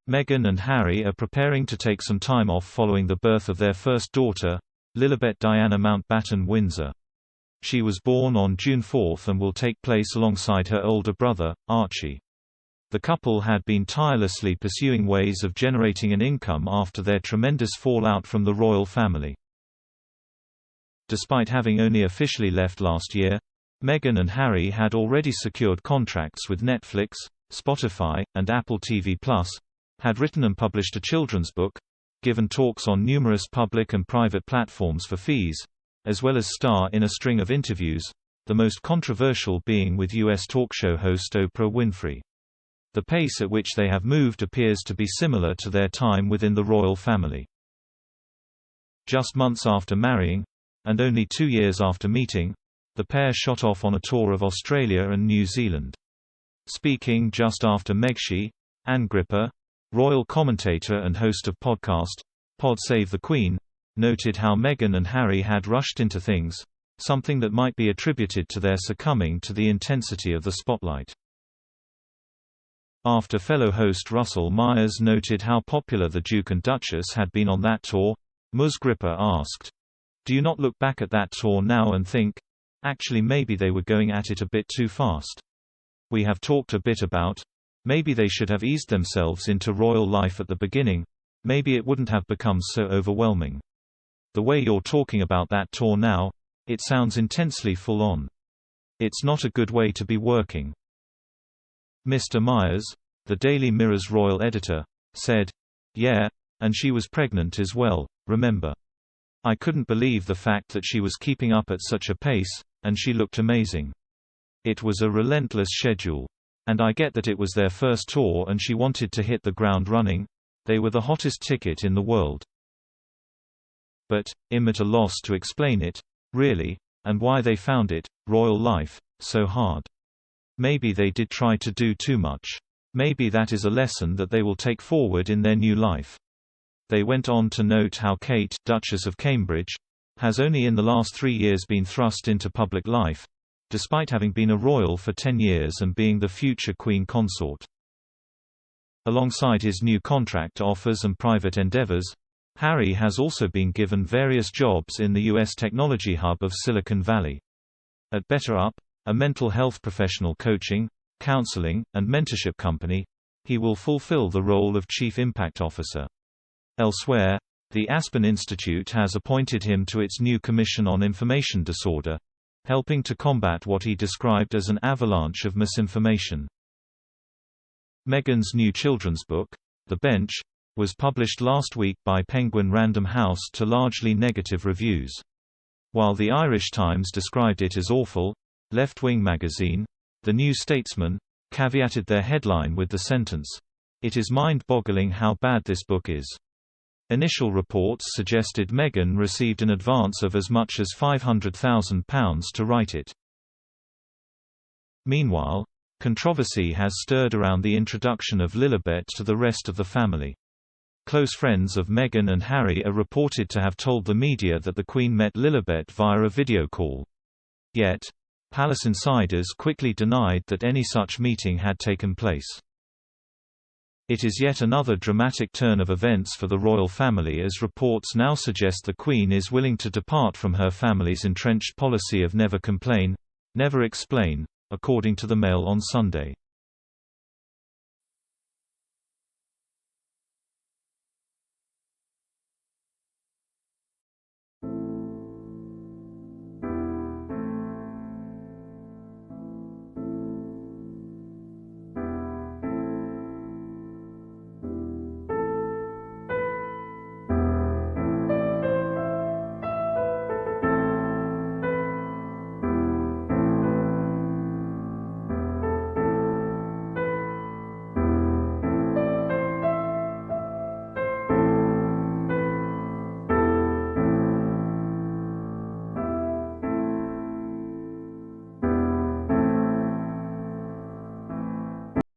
Meghan and Harry are preparing to take some time off following the birth of their first daughter, Lilibet Diana Mountbatten Windsor. She was born on June 4 and will take place alongside her older brother, Archie. The couple had been tirelessly pursuing ways of generating an income after their tremendous fallout from the royal family. Despite having only officially left last year, Meghan and Harry had already secured contracts with Netflix, Spotify, and Apple TV+, had written and published a children's book, given talks on numerous public and private platforms for fees, as well as star in a string of interviews, the most controversial being with U.S. talk show host Oprah Winfrey. The pace at which they have moved appears to be similar to their time within the royal family. Just months after marrying, and only 2 years after meeting, the pair shot off on a tour of Australia and New Zealand. Speaking just after Megxi, Anne Gripper, royal commentator and host of podcast, Pod Save the Queen, noted how Meghan and Harry had rushed into things, something that might be attributed to their succumbing to the intensity of the spotlight. After fellow host Russell Myers noted how popular the Duke and Duchess had been on that tour, Ms. Gripper asked, "Do you not look back at that tour now and think, actually maybe they were going at it a bit too fast? We have talked a bit about, maybe they should have eased themselves into royal life at the beginning, maybe it wouldn't have become so overwhelming. The way you're talking about that tour now, it sounds intensely full on. It's not a good way to be working." Mr. Myers, the Daily Mirror's royal editor, said, "Yeah, and she was pregnant as well, remember? I couldn't believe the fact that she was keeping up at such a pace, and she looked amazing. It was a relentless schedule. And I get that it was their first tour and she wanted to hit the ground running. They were the hottest ticket in the world. But, I'm at a loss to explain it, really, and why they found it, royal life, so hard. Maybe they did try to do too much. Maybe that is a lesson that they will take forward in their new life." They went on to note how Kate, Duchess of Cambridge, has only in the last 3 years been thrust into public life, despite having been a royal for 10 years and being the future Queen Consort. Alongside his new contract offers and private endeavors, Harry has also been given various jobs in the U.S. technology hub of Silicon Valley. At BetterUp, a mental health professional coaching, counseling, and mentorship company, he will fulfill the role of Chief Impact Officer. Elsewhere, the Aspen Institute has appointed him to its new Commission on Information Disorder, helping to combat what he described as an avalanche of misinformation. Meghan's new children's book, The Bench, was published last week by Penguin Random House to largely negative reviews. While the Irish Times described it as awful, left-wing magazine, The New Statesman, caveated their headline with the sentence, "It is mind-boggling how bad this book is." Initial reports suggested Meghan received an advance of as much as £500,000 to write it. Meanwhile, controversy has stirred around the introduction of Lilibet to the rest of the family. Close friends of Meghan and Harry are reported to have told the media that the Queen met Lilibet via a video call. Yet, palace insiders quickly denied that any such meeting had taken place. It is yet another dramatic turn of events for the royal family, as reports now suggest the Queen is willing to depart from her family's entrenched policy of never complain, never explain, according to the Mail on Sunday.